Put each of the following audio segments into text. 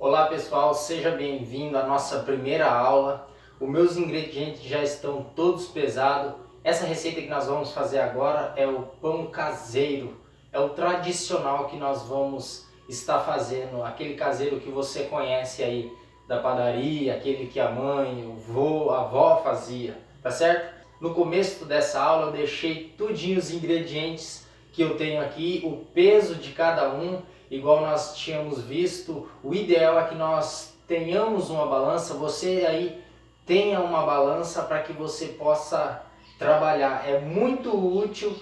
Olá pessoal, seja bem-vindo à nossa primeira aula. Os meus ingredientes já estão todos pesados. Essa receita que nós vamos fazer agora é o pão caseiro. É o tradicional que nós vamos estar fazendo, aquele caseiro que você conhece aí da padaria, aquele que a mãe, o vô, a avó fazia, tá certo? No começo dessa aula eu deixei tudinho os ingredientes que eu tenho aqui, o peso de cada um. Igual nós tínhamos visto, o ideal é que nós tenhamos uma balança, você aí tenha uma balança para que você possa trabalhar. É muito útil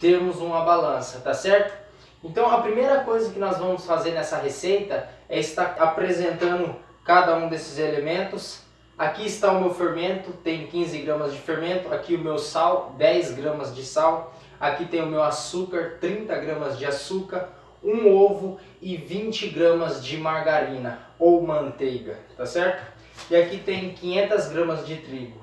termos uma balança, tá certo? Então a primeira coisa que nós vamos fazer nessa receita é estar apresentando cada um desses elementos. Aqui está o meu fermento, tem 15 gramas de fermento, aqui o meu sal, 10 gramas de sal, aqui tem o meu açúcar, 30 gramas de açúcar, um ovo e 20 gramas de margarina ou manteiga, tá certo? E aqui tem 500 gramas de trigo,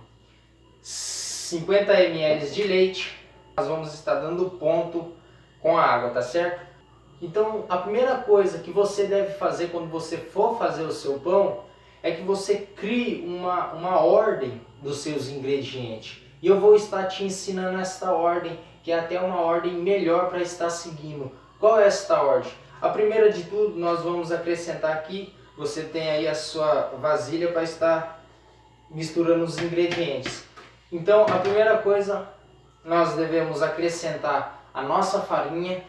50 ml de leite. Nós vamos estar dando ponto com a água, tá certo? Então a primeira coisa que você deve fazer quando você for fazer o seu pão é que você crie uma ordem dos seus ingredientes. E eu vou estar te ensinando esta ordem, que é até uma ordem melhor para estar seguindo. Qual é esta ordem? A primeira de tudo, nós vamos acrescentar aqui, você tem aí a sua vasilha para estar misturando os ingredientes. Então, a primeira coisa, nós devemos acrescentar a nossa farinha.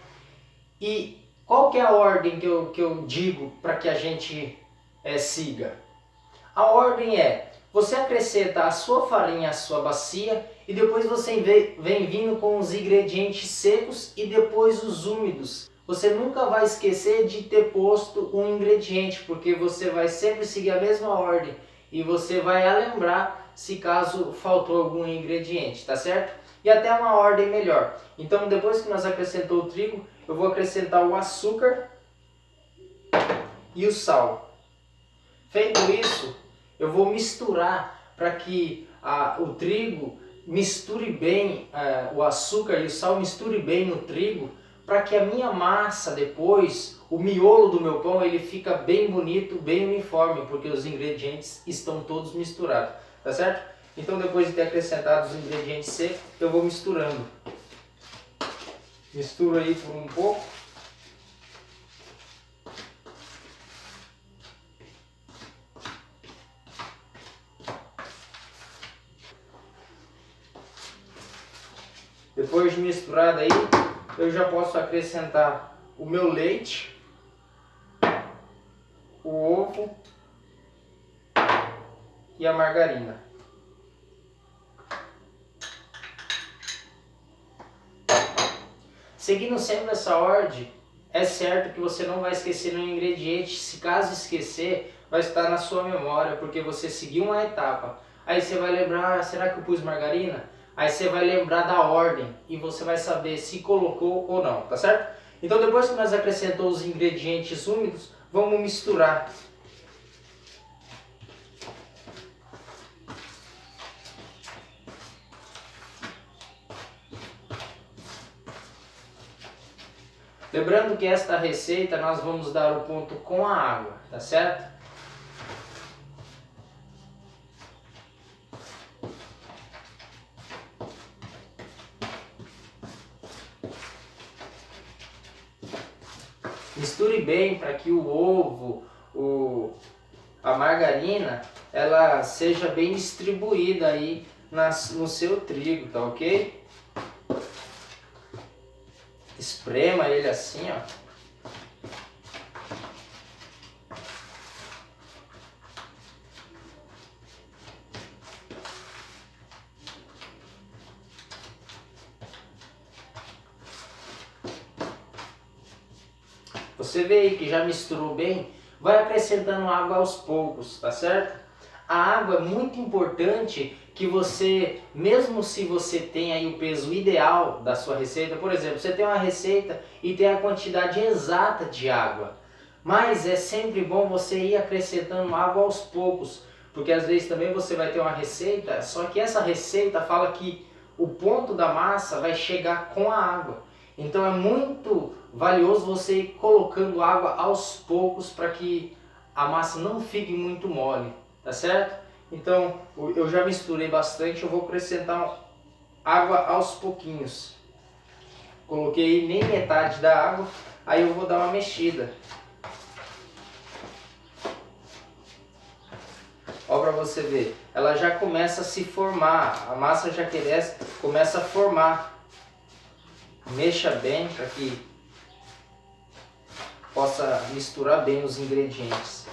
E qual que é a ordem que eu digo para que a gente siga? A ordem é, você acrescenta a sua farinha à sua bacia e depois você vem vindo com os ingredientes secos e depois os úmidos. Você nunca vai esquecer de ter posto um ingrediente, porque você vai sempre seguir a mesma ordem e você vai lembrar se caso faltou algum ingrediente, tá certo? E até uma ordem melhor. Então depois que nós acrescentou o trigo, eu vou acrescentar o açúcar e o sal. Feito isso, eu vou misturar para que o trigo misture bem, o açúcar e o sal misture bem no trigo, para que a minha massa depois, o miolo do meu pão, ele fica bem bonito, bem uniforme, porque os ingredientes estão todos misturados, tá certo? Então depois de ter acrescentado os ingredientes secos, eu vou misturando. Misturo aí por um pouco. Depois de misturado aí, eu já posso acrescentar o meu leite, o ovo e a margarina. Seguindo sempre essa ordem, é certo que você não vai esquecer nenhum ingrediente. Se caso esquecer, vai estar na sua memória, porque você seguiu uma etapa. Aí você vai lembrar, será que eu pus margarina? Aí você vai lembrar da ordem e você vai saber se colocou ou não, tá certo? Então depois que nós acrescentamos os ingredientes úmidos, vamos misturar. Lembrando que esta receita nós vamos dar o ponto com a água, tá certo? Misture bem para que o ovo, a margarina, ela seja bem distribuída aí no seu trigo, tá ok? Esprema ele assim, ó. Você vê aí que já misturou bem, vai acrescentando água aos poucos, tá certo? A água é muito importante que você, mesmo se você tem aí o peso ideal da sua receita, por exemplo, você tem uma receita e tem a quantidade exata de água, mas é sempre bom você ir acrescentando água aos poucos, porque às vezes também você vai ter uma receita, só que essa receita fala que o ponto da massa vai chegar com a água. Então é muito valioso você ir colocando água aos poucos para que a massa não fique muito mole, tá certo? Então eu já misturei bastante, eu vou acrescentar água aos pouquinhos. Coloquei nem metade da água, aí eu vou dar uma mexida. Ó, para você ver, ela já começa a se formar, a massa já começa a formar. Mexa bem para que possa misturar bem os ingredientes.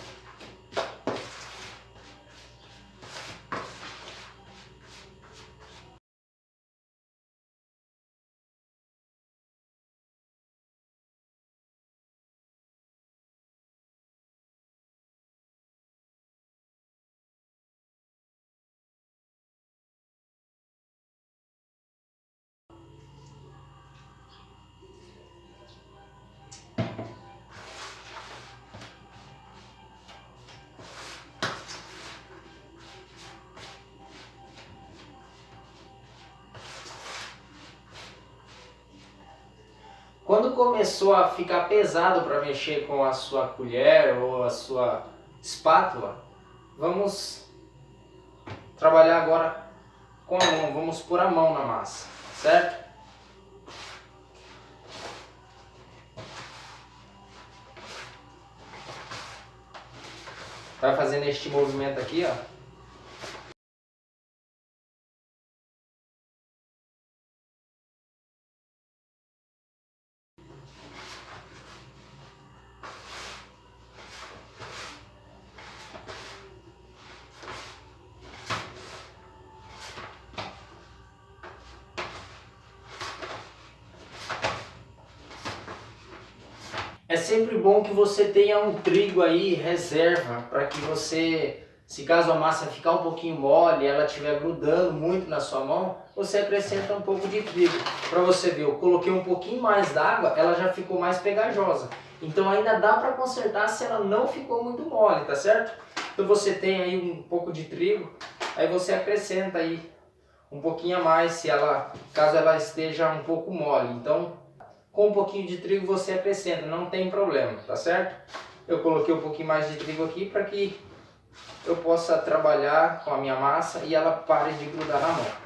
Quando começou a ficar pesado para mexer com a sua colher ou a sua espátula, vamos trabalhar agora com a mão, vamos pôr a mão na massa, certo? Vai fazendo este movimento aqui, ó. É sempre bom que você tenha um trigo aí reserva para que você, se caso a massa ficar um pouquinho mole, ela estiver grudando muito na sua mão, você acrescenta um pouco de trigo. Para você ver, eu coloquei um pouquinho mais d'água, ela já ficou mais pegajosa. Então ainda dá para consertar se ela não ficou muito mole, tá certo? Então você tem aí um pouco de trigo, aí você acrescenta aí um pouquinho a mais, se ela, caso ela esteja um pouco mole. Então, com um pouquinho de trigo você acrescenta, não tem problema, tá certo? Eu coloquei um pouquinho mais de trigo aqui para que eu possa trabalhar com a minha massa e ela pare de grudar na mão.